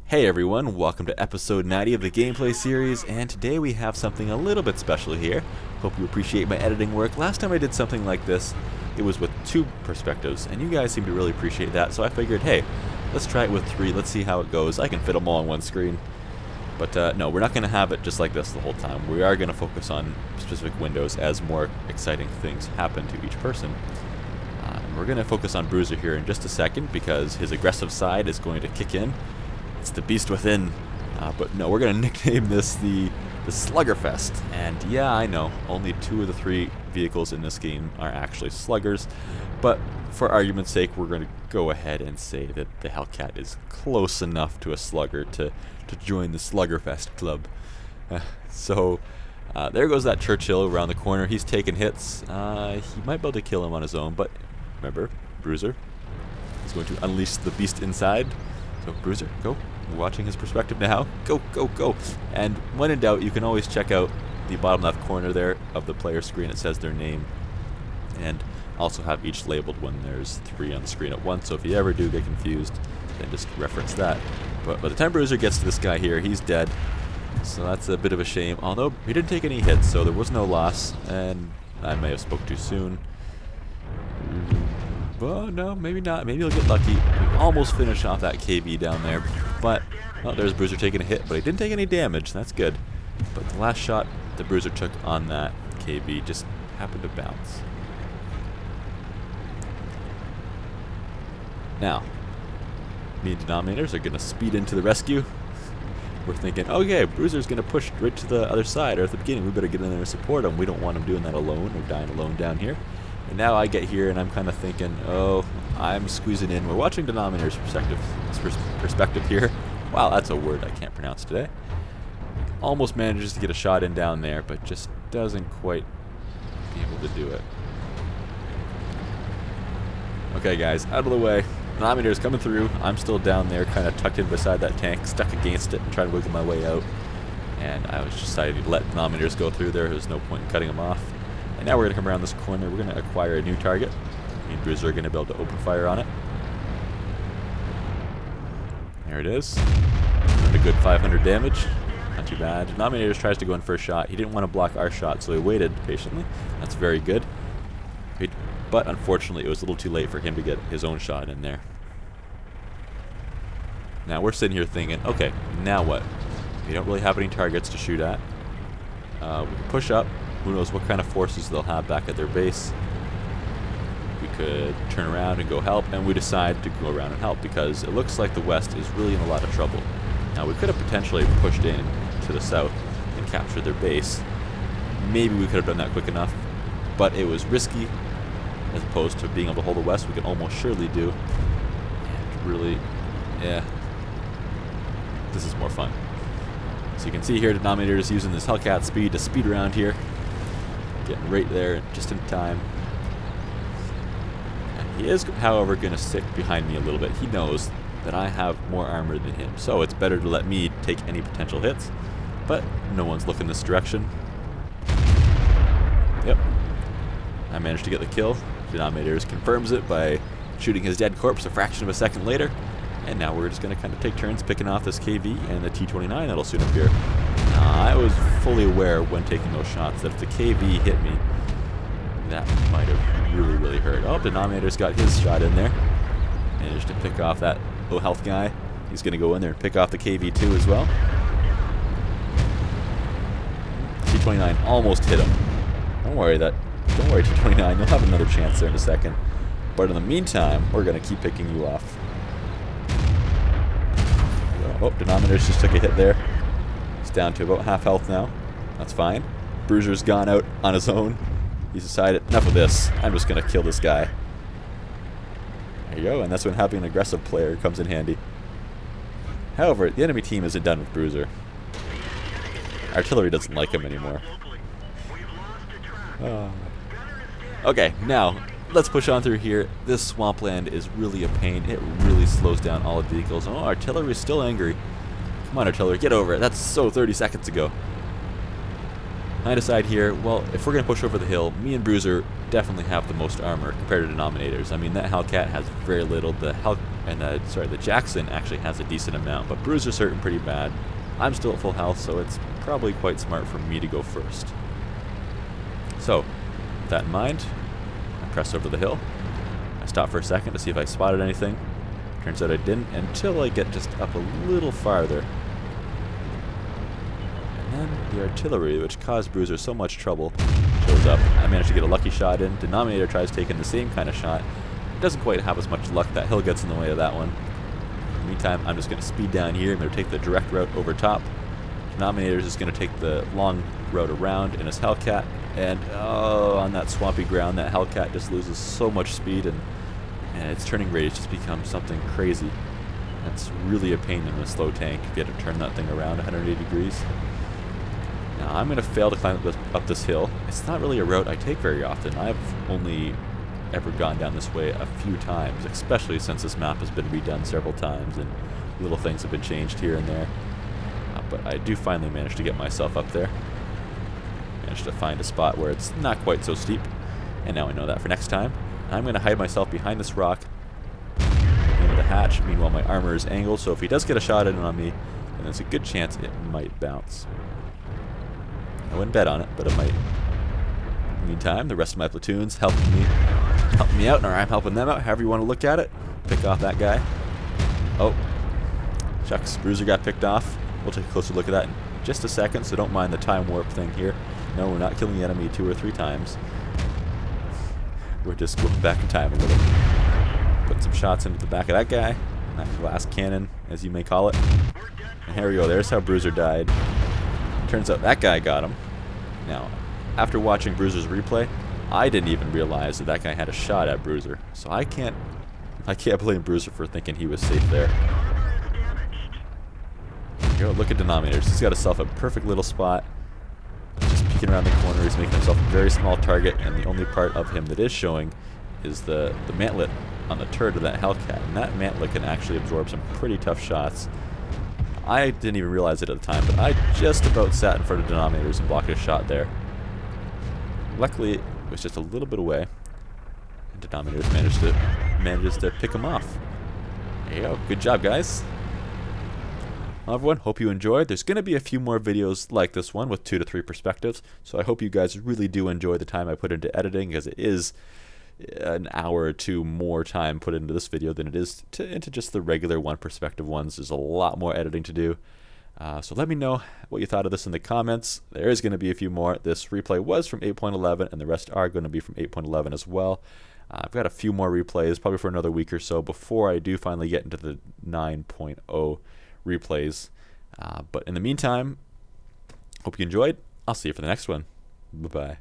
Hey everyone, welcome to episode 90 of the gameplay series, and today we have something a little bit special here. Hope you appreciate my editing work. Last time I did something like this, it was with 2 perspectives, and you guys seem to really appreciate that, so I figured, hey, let's try it with 3, let's see how it goes. I can fit them all on one screen. But no, we're not going to have it just like this the whole time. We are going to focus on specific windows as more exciting things happen to each person. We're going to focus on Bruiser here in just a second because his aggressive side is going to kick in. It's the beast within. But no, we're going to nickname this the Sluggerfest. And yeah, I know, only 2 of the 3 vehicles in this game are actually sluggers. But for argument's sake, we're going to go ahead and say that the Hellcat is close enough to a slugger to join the Sluggerfest club. So there goes that Churchill around the corner. He's taking hits. He might be able to kill him on his own, but remember, Bruiser is going to unleash the beast inside. So Bruiser, go. We're watching his perspective now. Go, go, go. And when in doubt, you can always check out the bottom left corner there of the player screen. It says their name. And also have each labeled when there's 3 on the screen at once. So if you ever do get confused, then just reference that. But by the time Bruiser gets to this guy here, he's dead. So that's a bit of a shame. Although he didn't take any hits, so there was no loss. And I may have spoke too soon. Well, no, maybe not. Maybe he'll get lucky. We almost finished off that KV down there. But, well, there's Bruiser taking a hit, but he didn't take any damage. That's good. But the last shot the Bruiser took on that KV just happened to bounce. Now, me and Denominators are going to speed into the rescue. We're thinking, okay, Bruiser's going to push right to the other side, or at the beginning, we better get in there and support him. We don't want him doing that alone or dying alone down here. And now I get here and I'm kind of thinking, oh, I'm squeezing in. We're watching Denominator's perspective here. Wow, that's a word I can't pronounce today. Almost manages to get a shot in down there, but just doesn't quite be able to do it. Okay, guys, out of the way. Denominator's coming through. I'm still down there, kind of tucked in beside that tank, stuck against it and trying to wiggle my way out. And I was just deciding to let Denominators go through there. There's no point in cutting them off. And now we're going to come around this corner. We're going to acquire a new target. Me and Bruiser are going to be able to open fire on it. There it is. A good 500 damage. Not too bad. Denominators tries to go in for a shot. He didn't want to block our shot, so he waited patiently. That's very good. But unfortunately, it was a little too late for him to get his own shot in there. Now we're sitting here thinking, okay, now what? We don't really have any targets to shoot at. We can push up. Who knows what kind of forces they'll have back at their base. We could turn around and go help, and we decide to go around and help because it looks like the West is really in a lot of trouble. Now we could have potentially pushed in to the south and captured their base. Maybe we could have done that quick enough, but it was risky as opposed to being able to hold the West. We can almost surely do. And really, yeah, this is more fun. So you can see here, Denominator is using this Hellcat speed to speed around here. Getting right there just in time. And he is, however, going to stick behind me a little bit. He knows that I have more armor than him, so it's better to let me take any potential hits. But no one's looking this direction. Yep. I managed to get the kill. Denominator confirms it by shooting his dead corpse a fraction of a second later. And now we're just going to kind of take turns picking off this KV and the T-29 that'll soon appear. I was fully aware when taking those shots that if the KV hit me, that might have really, really hurt. Oh, Denominator's got his shot in there. Managed to pick off that low health guy. He's going to go in there and pick off the KV too as well. T-29 almost hit him. Don't worry, T-29. You'll have another chance there in a second. But in the meantime, we're going to keep picking you off. Oh, Denominators just took a hit there. He's down to about half health now. That's fine. Bruiser's gone out on his own. He's decided, enough of this. I'm just going to kill this guy. There you go, and that's when having an aggressive player comes in handy. However, the enemy team isn't done with Bruiser. Artillery doesn't like him anymore. Okay, now, let's push on through here. This swampland is really a pain. It really slows down all the vehicles. Oh, artillery is still angry. Come on, artillery, get over it. That's so 30 seconds ago. I decide here, well, if we're going to push over the hill, me and Bruiser definitely have the most armor compared to denominators. I mean, that Hellcat has very little. The Jackson actually has a decent amount, but Bruiser's hurting pretty bad. I'm still at full health, so it's probably quite smart for me to go first. So, with that in mind, I press over the hill. I stop for a second to see if I spotted anything. Turns out I didn't until I get just up a little farther. And then the artillery, which caused Bruiser so much trouble, shows up. I managed to get a lucky shot in. Denominator tries taking the same kind of shot. It doesn't quite have as much luck. That hill gets in the way of that one. In the meantime, I'm just going to speed down here. I'm going to take the direct route over top. Denominator is just going to take the long route around in his Hellcat. And oh, on that swampy ground, that Hellcat just loses so much speed, and its turning radius just becomes something crazy. That's really a pain in a slow tank if you had to turn that thing around 180 degrees. Now I'm going to fail to climb up this hill. It's not really a route I take very often. I've only ever gone down this way a few times, especially since this map has been redone several times and little things have been changed here and there. But I do finally manage to get myself up there. Managed to find a spot where it's not quite so steep, and now I know that for next time. I'm going to hide myself behind this rock into the hatch. Meanwhile, my armor is angled, so if he does get a shot in on me, then there's a good chance it might bounce. I wouldn't bet on it, but it might. In the meantime, the rest of my platoon's helping me out, or I'm helping them out, however you want to look at it. Pick off that guy. Oh, shucks, Bruiser got picked off. We'll take a closer look at that in just a second, so don't mind the time warp thing here. No, we're not killing the enemy 2 or 3 times. We're just going back in time a little. Put some shots into the back of that guy. That glass cannon, as you may call it. And here we go. There's how Bruiser died. Turns out that guy got him. Now, after watching Bruiser's replay, I didn't even realize that that guy had a shot at Bruiser. So I can't blame Bruiser for thinking he was safe there. Go look at denominators. He's got himself a perfect little spot. Just peeking around the corner. He's making himself a very small target, and the only part of him that is showing is the mantlet on the turret of that Hellcat. And that mantlet can actually absorb some pretty tough shots. I didn't even realize it at the time, but I just about sat in front of denominators and blocked a shot there. Luckily, it was just a little bit away, and denominators managed to pick him off. There you go. Good job, guys. Well, everyone, hope you enjoyed. There's going to be a few more videos like this one with 2 to 3 perspectives, so I hope you guys really do enjoy the time I put into editing, because it is an hour or 2 more time put into this video than it is into just the regular 1 perspective ones. There's a lot more editing to do. So let me know what you thought of this in the comments. There is going to be a few more. This replay was from 8.11, and the rest are going to be from 8.11 as well. I've got a few more replays, probably for another week or so, before I do finally get into the 9.0 replays. But in the meantime, hope you enjoyed. I'll see you for the next one. Bye-bye.